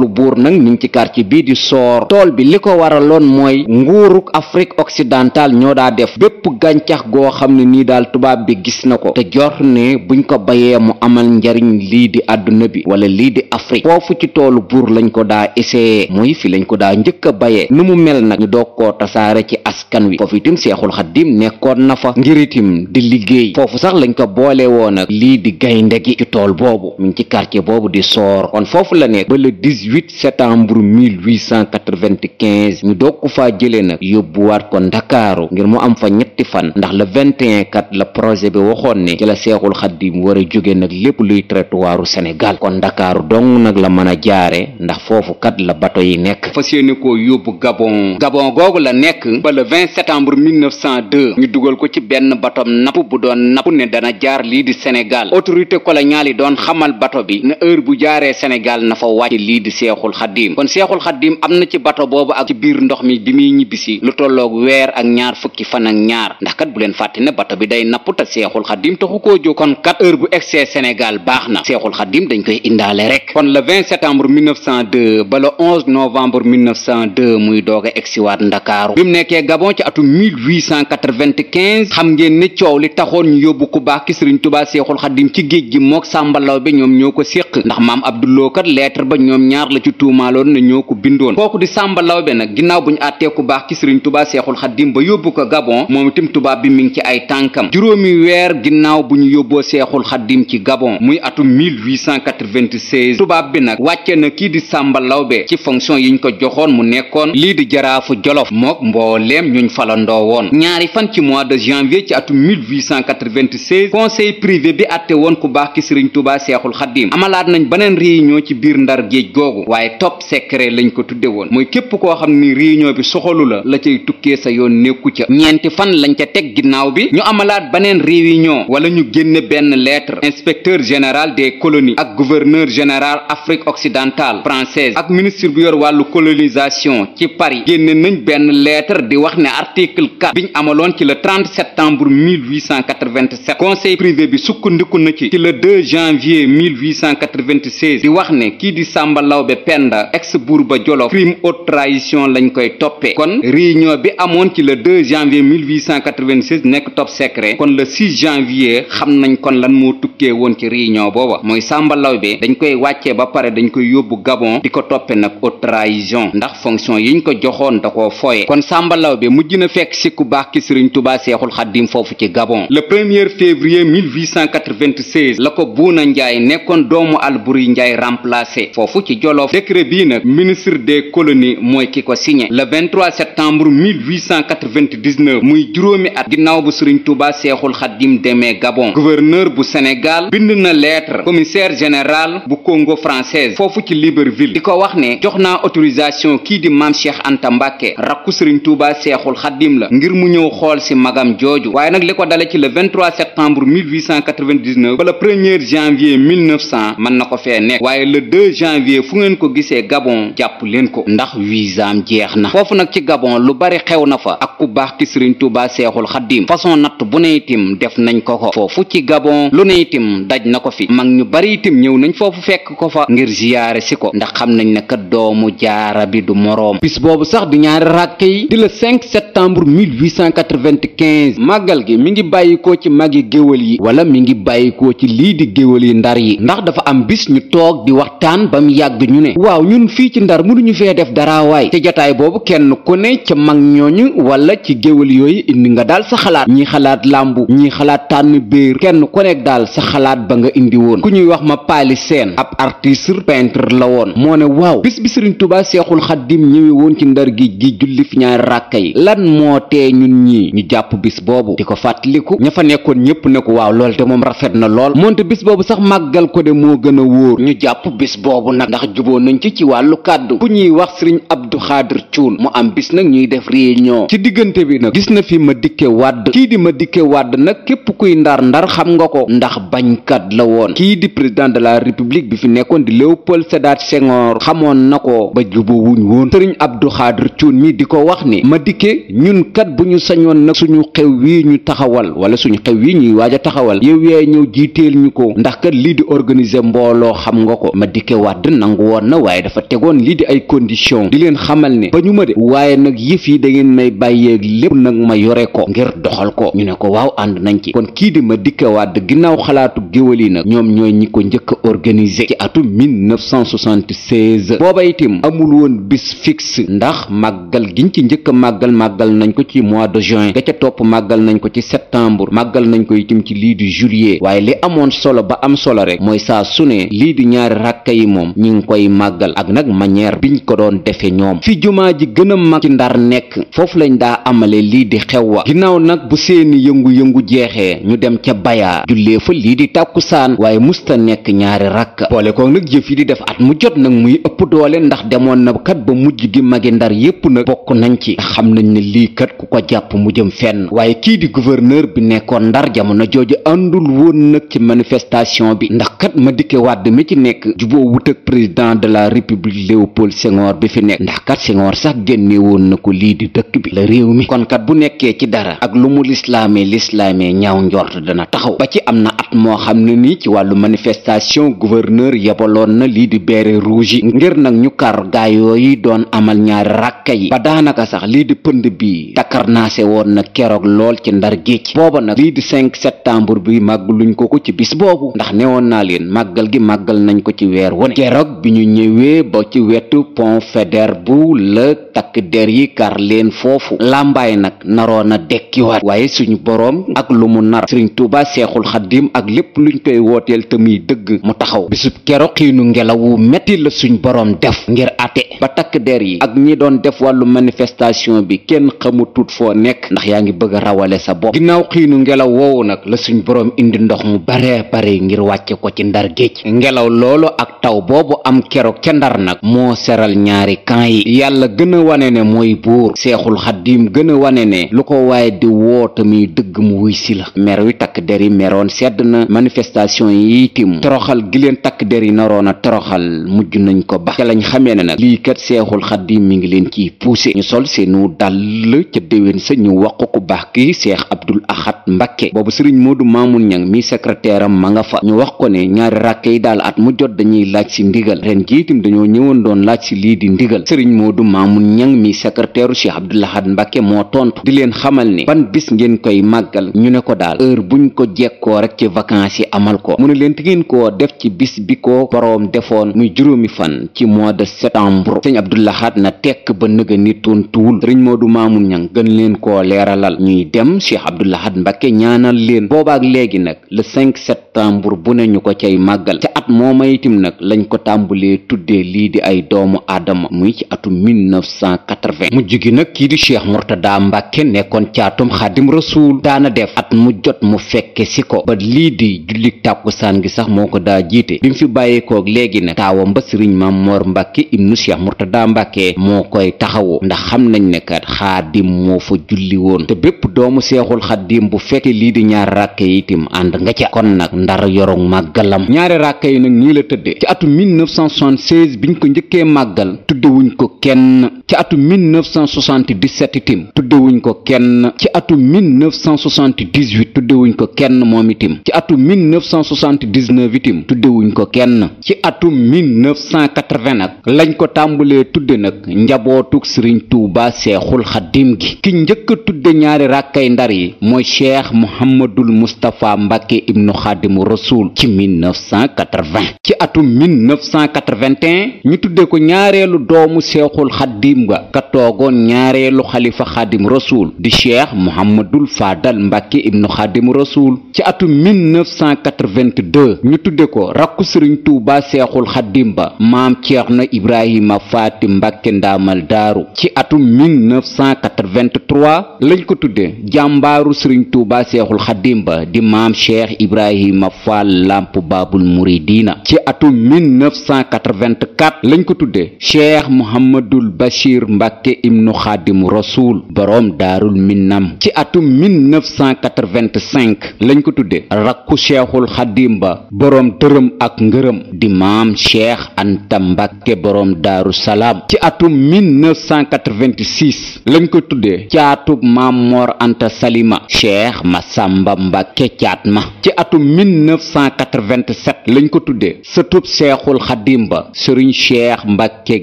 S2: buur nag mi ngi ci quartier bii di Soor. tool bi li ko waraloon mooy nguuruk Afrique occidentale ñoo daa def bépp gàncax goo xam ne nii daal tubaab bi gis na ko te jort ne buñ ko bayee mu amal njariñ lii di àdduna bi wala lii di Afrique foofu ci toolu buur lañ ko daa essayé muy fi lañ ko daa njëkk a bayee nu mu mel nag ñu doog koo tasaare ci askan wi. foofu itam Seexul Xaddim nekkoon na fa ngir itam di liggéey. foofu sax lañ ko boole woon ak lii di gaynde gi ci tool boobu mi ngi ci quartier boobu di Soor. kon foofu la nekk ba le 18 septembre 1895 ñu doog ko faa jëlee nag yóbbuwaat ko Ndakaaru ngir mu am fa ñetti fan ndax le 21 kat la projet bi waxoon ne ci la Seexul Xaddim war a jóge nag lépp luy territoire Sénégal kon Ndakaaru dong nag la mën a jaare ndax foofu kat la bato yi nekk. fas yéene koo yóbbu Gabon googu la nekk ba le 20 septembre 1902 ñu dugal ko ci benn batom napp bu doon napp ne dana jaar lii di Sénégal. autorité coloniale yi doon xamal bato bi ne heure bu jaaree Sénégal na fa wàcc lii di Seexul Xaddim. kon Seexul Xaddim am na ci bato boobu ak ci biir ndox mi bi muy ñibbisi lu tolloog weer ak ñaar fukki fan ak ñaar ndax kat bu leen fàtte ne bato bi day napp te Seexul Xaddim taxu koo jóg. kon kat heure bu egsee Sénégal baax na Seexul Xaddim dañ koy indaale rek. kon le 20 septembre 1902 ba le 11 novembre 1902 muy doog a egsiwaat Ndakaaru. bi mu nekkee Gabon ci atum 1895 xam ngeen ne coow li taxoon ñu yóbbu ku baax ki Sëriñ Tuubaa Seexul Xaddim ci géej gi mook Sàmba Lawbe ñoom ñoo ko séq ndax maam Abduloo kat lettre ba ñoom ñaar la ci tuumaaloon ne ñoo ko bindoon. kooku di Sàmba Lawbe nag ginnaaw bu ñu àttee ku baax ki Sëriñ Tuubaa Seexul Xaddim ba yóbbu ko Gabon moom itam tubaab bi mi ngi ci ay tànkam. juróomi weer ginnaaw bu ñu yóbboo Seexul Xaddim ci Gabon muy atum 1896 tubaab bi nag wàcce na kii di Sàmba Lawbe ci fonction yiñ ko joxoon mu nekkoon lii di jaraafu Jolof mook mbooleem ñuñ falandoo woon. ñaari fan ci mois de janvier ci atum 1896 conseil privé bi àtte woon ku baax ki Sëriñ Tuubaa Seexul Xaddim amalaat nañ beneen réunion ci biir Ndar géej googu waaye top secret lañ ko tudde woon mooy képp koo xam ni réunion bi soxalu la cay tukkee sa yoon nekku ca. ñeenti fan lañ ca teg ginnaaw bi ñu amalaat beneen réunion wala ñu génne benn lettre inspecteur général des colonies ak gouverneur général Afrique occidentale française ak ministre bu yor wàllu colonisation ci Paris génne nañ benn lettre di wax ne article 4 biñ amaloon ci le 30 septembre 1887 conseil privé bi sukkandiku na ci le 2 janvier 1896 di wax ne kii di Sàmba Lawbe Penda ex buur ba Jolof crime haute trahison lañ koy toppee. kon réunion bi amoon ci le 2 janvier 1896 nekk top secret kon le 6 janvier xam nañ kon lan moo tukkee woon ci réunion booba mooy Sàmba Lawbe dañ koy wàccee ba pare dañ koy yóbbu Gabon di ko toppee nag haute trahison ndax fonction yiñ ko joxoon da koo foye. kon Sàmba Lawbe mujj na fekk si ku baax ki Sëriñ Tuubaa Seexul Xaddim foofu ci Gabon. le 1er février 1896 la ko Buuna Njaay nekkoon doomu Alburi Njaay remplacé foofu ci Jolof. décret bii nag ministre des colonies mooy ki ko signé. le 23 septembre 1899 muy juróomi at ginnaaw bu Sëriñ Tuubaa Seexul Xaddim demee Gabon gouverneur bu Sénégal bind na lettre commissaire général bu Congo française foofu ci Libreville di ko wax ne jox naa autorisation kii di maam Cheikh Anta Mbàkke rakku Sëriñ Tuubaa Seexul Xaddim la ngir mu ñëw xool si magam jooju waaye nag li ko dale ci le 23 septembre 1899 ba le 1er janvier 1900 mën na ko fee nekk waaye le 2 janvier fu ngeen ko gisee Gabon jàpp leen ko ndax visaam jeex na. foofu nag ci Gabon lu bari xew na fa ak ku baax ki Sëriñ Tuubaa Seexul Xaddim façon natt bu ne itim def nañ ko foofu ci Gabon lu ne itim daj na ko fi mag ñu bari itim ñëw nañ foofu fekk ko fa ngir ziyaare si ko ndax xam nañ ne kat doomu jaara bi du moroom. bis boobu sax di ñaari ràkk yi di le 5 septembre 1895 màggal gi mi ngi bàyyikoo ci magi géwël yi wala mi ngi bàyyikoo ci lii di géwël yi Ndar yi ndax dafa am bis ñu toog di waxtaan ba mu yàgg ñu ne waaw ñun fii ci Ndar mënuñu fee def dara waay te jotaay boobu kenn ku ne ca mag ñooñu wala ci géwël yooyu indi nga daal sa xalaat ñi xalaat làmbu ñi xalaat tànn béer kenn ku nekk daal sa xalaat ba nga indi woon ku ñuy wax ma paali seen ab artiste peintre la woon moo ne waaw bis bi Sëriñ Tuubaa Seexul Xaddim ñëwee woon ci Ndar gi julli fi ñaari ràkka yi lan moo tee ñun ñii ñu jàpp bis boobu boobu di ko fàttaliku ña fa nekkoon ñépp ne ko waaw lool de moom rafet na lool moonte bis boobu sax màggal ko de moo gën a wóor ñu jàpp bis boobu nag ndax juboo nañ ci wàllu kàddu ku ñuy wax sëriñ Abdou Khadir Thioune mu am bis nag ñuy def réunion ci diggante bi nag gis na fi Madické Wade kii di Madické Wade nag képp kuy ndar xam nga ko ndax bañkat la woon kii di président de la république bi fi nekkoon di Léopold Sédar Senghor xamoon na ko ba juboo wuñ woon sëriñ Abdou Khadir Thioune mi di ko wax ni Madické ñun kat bu ñu sañoon nag suñu xew wii ñu taxawal wala suñu xew wii ñuy waaj a taxawal yow yaay ñëw jiiteel ñu ko ndax kat lii di organiser mbooloo xam nga ko Madické Wade nangu woon na waaye dafa tegoon lii di ay condition di leen xamal ne ba ñu ma de waaye nag yëf yi da ngeen may bàyyeeg lépp nag ma yore ko ngir doxal ko ñu ne ko waaw ànd nañ ci kon kii di Madické Wade ginnaaw xalaatu géwël yi nag ñoom ñooy ñi ko njëkk a organiser ci atum 1976 booba itim amul woon bis fixe ndax màggal giñ ci njëkk a màggal nañ ko ci mois de juin ga ca topp màggal nañ ko ci septembre màggal nañ ko itim ci lii di juillet waaye li amoon solo ba am solo rek mooy saa su ne lii di ñaari rakka yi moom ñi ngi koy màggal ak nag manière biñ ko doon defe ñoom fi jumaa ji gën a mag ci Ndar nekk foofu lañ daa amale lii di xew wa ginnaaw nag bu seeni yëngu-yëngu jeexee ñu dem ca bayaa jullee fa lii di tàkkusaan waaye musta nekk ñaari rakka boole ko nag jëf yi di def at mu jot nag muy ëpp doole ndax demoon na kat ba mujj gi magi Ndar yépp nag bokk nañ ci xam nañ ne lii kat ku ko jàpp mu jëm fenn waaye kii di gouverneur bi nekkoon Ndar jamono jooju àndul woon nag ci manifestation bi ndax kat Madické Wade mi ci nekk juboo wut ak président de la république Léopold Senghor bi fi nekk ndax kat Senghor sax génne woon na ko lii di dëkk bi la réew mi kon kat bu nekkee ci dara ak lu mu lislaamee ñaaw njort dana taxaw ba ci am na at moo xam ne nii ci wàllu manifestation gouverneur yebaloon na lii di béret rouge yi ngir nag ñu kar gaayoo yi doon amal ñaari rakka yi ba daanaka sax lii di pënd bi takarnaase woon na keroog lool ci Ndar géej booba nag lii di 5 septembre bi màggaluñ ko ci bis boobu ndax newoon naa leen màggal gi màggal nañ ko ci weer wone keroog bi ñu ñëwee ba ci wetu pont Faidherbe bu la takk der yi kar leen foofu làmbaay nag naroon a dekkiwaat waaye suñu boroom ak lu mu nar Sëriñ Tuuba Seexul Xaddim ak lépp luñ koy wooteel te muy dëgg mu taxaw bisub keroog xiinu ngelawu metti la suñ boroom def ngir ate ba takk der yi ak ñi doon def wàllu manifestation bi kenn xamutut foo nekk ndax yaa ngi bëgg a rawale sa bopp ginnaaw xiinu ngelaw woowu nag la suñ boroom indi ndox mu bare ngir wàcce ko ci Ndar géej ngelaw loolu ak taw boobu am keroog ca Ndar nag moo seral ñaari camp yi yàlla gën a wane ne mooy buur Seexul Xaddim gën a wane ne lu ko waaye di woote muy dëgg mu wuy si la mer wi takk der yi meroon sedd na manifestation yi itim toroxal gi leen takk der yi naroon a toroxal mujj nañ ko ba ca lañ xamee ne nag lii kat Seexul Xaddim mi ngi leen ciy poussé ñu sol seenu dàll ca déwén sa ñu wax ko ku baax ki Seex Abdul Ahad Mbacké boobu Sëriñ Moodu Maamun Ñang mi secrétaire am ma nga fa ñu wax ko ne ñaari rakk yi daal at mu jot dañuy laaj si ndigal ren jiitim dañoo ñëwoon doon laaj si lii di ndigal Sëriñ Moodu Maamun Ñang mi secrétaire u Cheikh Abdul Ahad Mbacké moo tontu di leen xamal ne ban bis ngeen koy màggal ñu ne ko daal heure buñ ko jekkoo rek ci vacances yi amal ko mu ne leen te ngeen koo def ci bis bi ko boroom defoon muy juróomi fan ci mois de septembre Sëriñ Abdul Ahad na tekk ba nëga ni tontuwul Sëriñ Moodu Maamun Ñang gën leen koo leeralal ñuy dem Cheikh Abdul Ahad Mbacké ñaanal leen boobaak léegi nag le 5 septembre bu ne ñu ko cay màggal ca at mooma itim nag lañ ko tàmbalee tuddee lii di ay doomu aadama muy ci atum 1980 mujj gi nag kii di Cheikh Mourtada Mbacké nekkoon caatum Xaadim Rasuul daana def at mu jot mu fekke si ko ba lii di jullik tàkkusaan gi sax moo ko daa jiite bi mu fi bàyyeekook léegi nag taawam ba Sëriñ Maam Moor Mbacké ibnu Cheikh Mourtada Mbacké moo koy taxawu ndax xam nañ ne kat Xaadim moo fa julli woon te bépp doomu Seexul Xaadim bu fekke lii di ñaari ràkke yi itam ànd nga ca kon nag Ndar yorog màggalam ñaari ràkke yi nag nii la tëdde ci atum 1976 biñ ko njëkkee màggal tuddewuñ ko kenn ci atum 1977 itam tuddewuñ ko kenn ci atum 1978 tuddewuñ ko kenn moom itam ci atum 1979 itam tuddewuñ ko kenn ci atum 1980 nag lañ ko tàmbalee tudde nag njabootug Sëriñ Tuuba Seexul Xaadim gi ki njëkk a tudde ñaari ràkkay Ndar yi mooy Cheikh Mouhamadul Moustapha Mbacké ibnu Xaadimu Rasuul ci 1980 ci atum 1981 ñu tudde ko ñaareelu doomu Seexul Xaadim xaddiim ga ka toogoon ñaareelu xalifa xaadim rasul di cheikh Mouhamadul Fadal Mbàkke ibnu xaadim rasul ci atum 1982 ñu tudde ko rakku sëriñ Tuuba seexul xaddiim ba maam Ceerno Ibrahima Faati Mbàkke ndaamal daaru ci atum 1983 lañ ko tudde jàmbaaru sëriñ Tuuba seexul xaddiim ba di maam cheikh Ibrahima Fall Lamp Baabul Muridina ci atum 1984 lañ ko tudde cheikh Mouhamadul Bachir Mbàkke ibnu xaadim rasul boroom daarul minnam ci atum 1985 lañ ko tudde rakku cheikhul xaddiim ba boroom dërëm ak ngërëm di maam cheikh Anta Mbàkke boroom daaru salaam ci atum 1986 lañ ko tudde caatub maam Mor Anta Salima cheikh Masamba Mbàkke caat ma ci atum 1987 lañ ko tudde sëtub seexul xaddiim ba sëriñ cheikh Mbàkke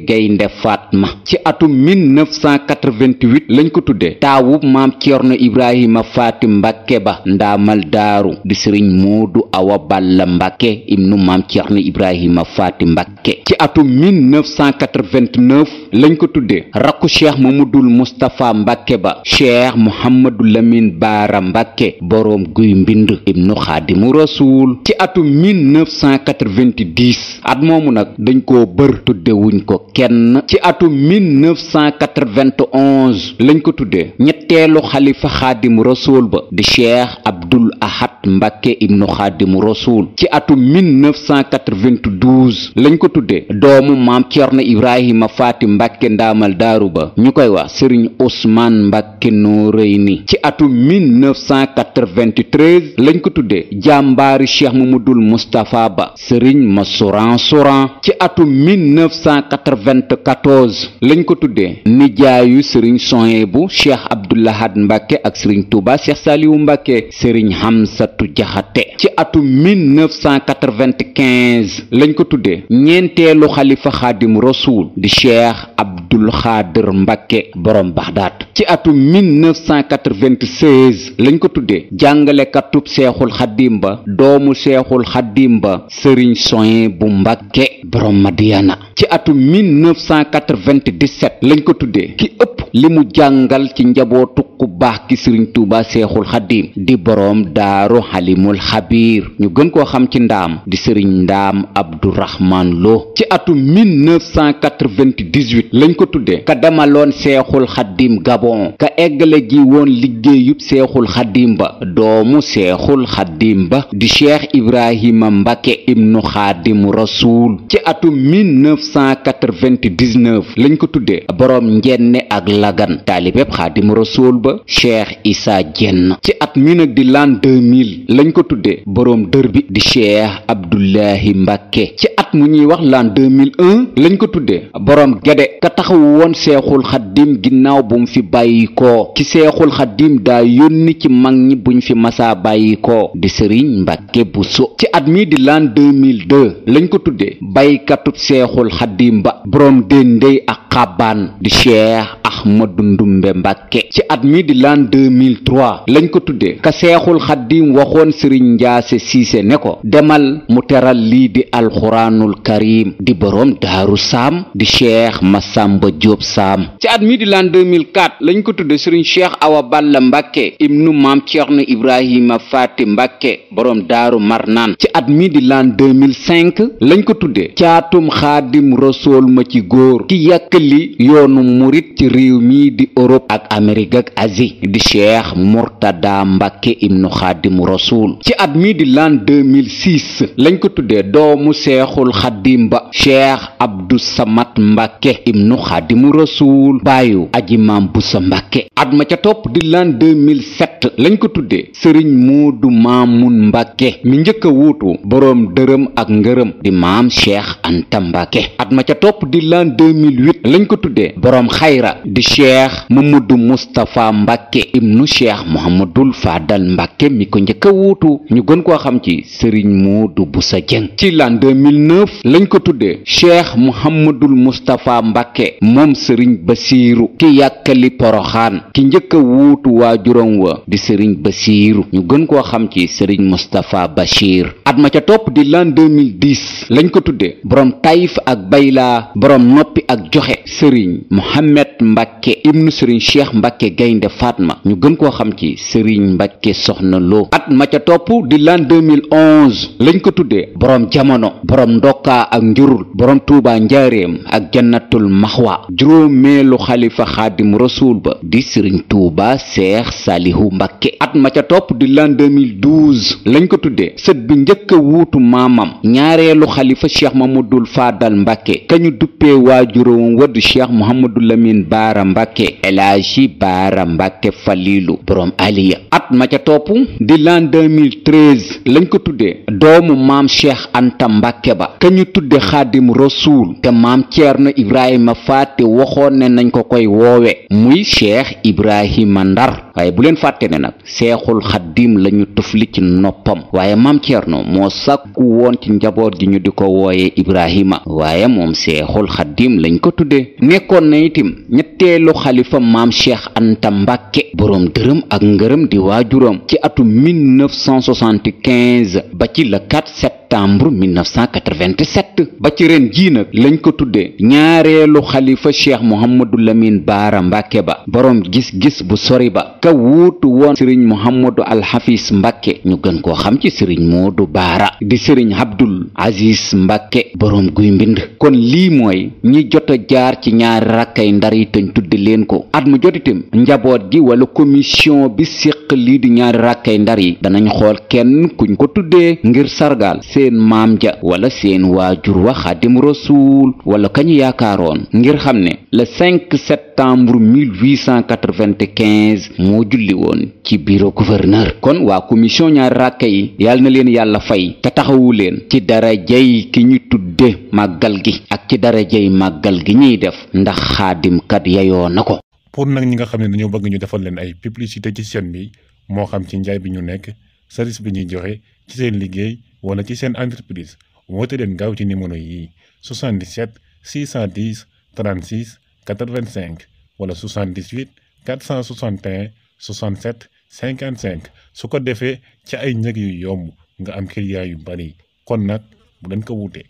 S2: gaynde Fatma ci atum 1988 lañ ko tudde taawub maam Ceerno Ibrahima Faati Mbàkke ba ndaamal daaru di sëriñ Moodu Awa Balla Mbàkke ibnu maam Ceerno Ibrahima Faati Mbàkke ci atum 1989 lañ ko tudde rakku cheikh Mamadul Mustapha Mbàkke ba cheikh Mouhamadou Lamine Baara Mbàkke boroom guy mbind ibnu xaadimu rasuul ci atum 1990 at moomu nag dañ koo bër tuddewuñ ko kenn ci atum 1991 lañ ko tudde ñetteelu xalifa xaadimu rasuul ba di cheikh Abdul Ahad Mbàkke ibnu xaadimu rasuul ci atum 1992 lañ ko tudde doomu maam Ceerno Ibrahima Faati Mbàkke ndaamal daaru ba ñu koy wax sëriñ Ousmane Mbàkke Noreyni ci atum 1993 lañ ko tudde jàmbaari cheikh Mamadul Mustapha ba sëriñ Masuran Suran ci atum 1994 lañ ko tudde nijaayu sëriñ Sohaybu cheikh Abdoulahad Mbàkke ak sëriñ Tuuba cheikh Saliwu Mbàkke sëriñ Hamsatu Jaxate ci atum 1995 lañ ko tudde ñeenteelu xalifa xaadim rasuul di cheikh Abdul Xaadir Mbàkke borom Baxdaad ci atum 1996 lañ ko tudde jàngalekatub seexul xaddiim ba doomu seexul xaddiim ba sëriñ Sohaybu Mbàkke borom Madiyana ci atum 1997 lañ ko tudde ki ëpp li mu jàngal ci njabootu ku baax ki sëriñ Tuuba seexul xaddiim di boroom daaru xalimul xabiir ñu gën koo xam ci ndaam di sëriñ ndaam Abdourahman Lo ci atum 1998 lañ ko tudde ka demaloon seexul xaddiim Gabon ka eggale ji woon liggéeyub seexul xaddiim ba doomu seexul xaddiim ba di cheikh Ibrahima Mbàkke ibnu xaadimu rasuul ci atum 1999 lañ ko tudde boroom njenne ak lagan taalibeb xaadimu rasuul ba cheikh Issa Diène ci at mi nag di l'an 2000 lañ ko tudde boroom dër bi di cheikh Abdoulahi Mbàkke ci at mu ñuy wax l'an 2001 lañ ko tudde boroom gede ka taxawu woon seexul xaddiim ginnaaw bu mu fi bàyyi ko ci seexul xaddiim daa yónni ci mag ñi buñ fi masaa bàyyi ko di sëriñ Mbàkke Buso ci at mi di l'an 2002 lañ ko tudde baykatub seexul xaddiim ba boroom déndéy ak xabaan di cheikh Ahmadu Ndumbe Mbàkke ci at mi di l'an 2003 lañ ko tudde ka seexul xaddiim waxoon sëriñ Njaase Siise ne ko demal mu teral lii di alxuraanul karim di boroom daaru saam di cheikh Masamba Jóob Saam ci at mi di l'an 2004 lañ ko tudde sëriñ cheikh Awa Balla Mbàkke ibnu maam Ceerno Ibrahima Faati Mbàkke boroom daaru Marnaan ci at mi di l'an 2005 lañ ko tudde caatum xaadim rasool ma ci góor ki yàkkali yoonu murit ci réew mi di Europe ak Amérique ak Asie di cheikh Murtada Mbàkke ibnu xaadim rasool ci at mi di l'an 2006 lañ ko tudde doomu seexul xaddiim ba cheikh Abdou Samad Mbàkke ibnu xaadimu rasool baayu aji maam Busa Mbàkke at ma ca topp di l'an 2007 lañ ko tudde sëriñ Moodu Maamun Mbàkke mi njëkk a wuutu boroom dërëm ak ngërëm di maam cheikh Anta Mbàkke at ma ca topp di l'an 2008 lañ ko tudde boroom xayra di cheikh Mamadou Moustapha Mbàkke ibnu cheikh Mouhamadul Fadal Mbàkke mi ko njëkk a wuutu ñu gën koo xam ci sëriñ Moodu Busa Jeng ci l'an 2009 lañ ko tudde cheikh Mouhamadul Moustapha Mbàkke moom sëriñ Basiiru ki yàkkali Poroxaan ki njëkk a wuutu waajuram wa di sëriñ Basiiru ñu gën koo xam ci sëriñ Moustapha Bachir. at ma ca topp di l'an 2010 lañ ko tudde borom Taïf ak Bayla borom noppi ak joxe sëriñ Mohamed Mbacke ibnu sëriñ Cheikh Mbacke Gaynde Fatma ñu gën koo xam ci sëriñ Mbacke Soxna Lo. at ma ca topp di l'an 2011 lañ ko tuddee borom jamono borom ndokkaa ak njurul borom tuubaa njaareem ak jannatul maxwa juróomeelu xalifa xaadim rasuul ba di sëriñ tuuba seex saalihu Mbacke. at ma ca topp di l'an 2012 lañ ko tuddee sët bi njëkk a wuutu maamam ñaareelu xalifa cheikh mamadul faadal Mbacke kañu duppee waajuróom wadd cheikh Mouhamadou Lamine Baara Mbacke Elaaji Baara Mbacke Falilu borom aliya. at ma ca topp di l'an 2013 lañ ko tuddee doomu maam cheikh Anta Mbacke ba kañu tudde xaadim rasuul te maam Ceerno Ibrahima Faati waxoon ne nañ ko koy woowe muy cheikh Ibrahima Ndar. waaye bu leen fàtte ne nag seexul xaddim lañu tufli ci noppam waaye maam Ceerno moo sàkku woon ci njaboot gi ñu di ko wooye Ibrahima waaye moom seexul xaddim lañ ko tudde. nekkoon na itim ñetteelu xalifa maam cheikh Anta Mbacke boroom dërëm ak ngërëm di waajuram ci atum 1975 ba ci le 4 septembre 1987 ba ci ren jii nag lañ ko tudde ñaareelu xalifa cheikh Mouhamadou Lamine Baara Mbacke ba boroom gis-gis bu sori ba ka wuutu woon sëriñ Mouhamadou Alxafis Mbacke ñu gën koo xam ci sëriñ Moodu Baara di sëriñ Abdul Aziz Mbacke boroom guy mbind. kon lii mooy ñi jot a jaar ci ñaari rakkay ndar yi tañ tudde leen ko. at mu jotitam njaboot gi wala commission bi séq lii di ñaari rakkay ndar yi danañ xool kenn kuñ ko tuddee ngir sargaal seen maam ja wala seen waajur wa xaadim rasuul wala kañu yaakaaroon ngir xam ne le 5 septembre 1895 moo julli woon ci bureau gouverneur. kon waa commission ñaari rakka yi yàlla na leen yàlla fay te taxawu leen ci darajay ki ñu tudde màggal gi ak ci darajay màggal gi ñuy def ndax xaadimkat yayoo na ko.
S4: pour nag ñi nga xam ne dañoo bëgg ñu defal leen ay publicité ci chaîne bi moo xam ci njaay bi ñu nekk service bi ñuy joxe ci seen liggéey wala ci seen entreprise woote leen gaaw ci numéro yi 77 610 36 85 wala 78 461 67 55 su ko defee ci ay njëg yu yomb nga am client yu bari kon nag bu leen ko wuute.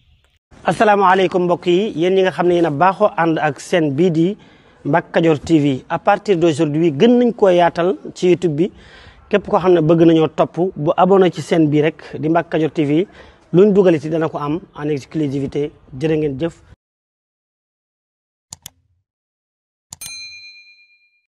S1: asalaamaaleykum mbokk yi yéen ñi nga xam ne yéen a baaxoo ànd ak seen bii di Mbacke Kadior TV à partir d'aujourd'hui gën nañ koo yaatal ci YouTube bi képp koo xam ne bëgg nañoo topp bu abonné ci seen bii rek di Mbacke Kadior TV luñ dugal ci dana ko am en exclusivité jërë ngeen jëf.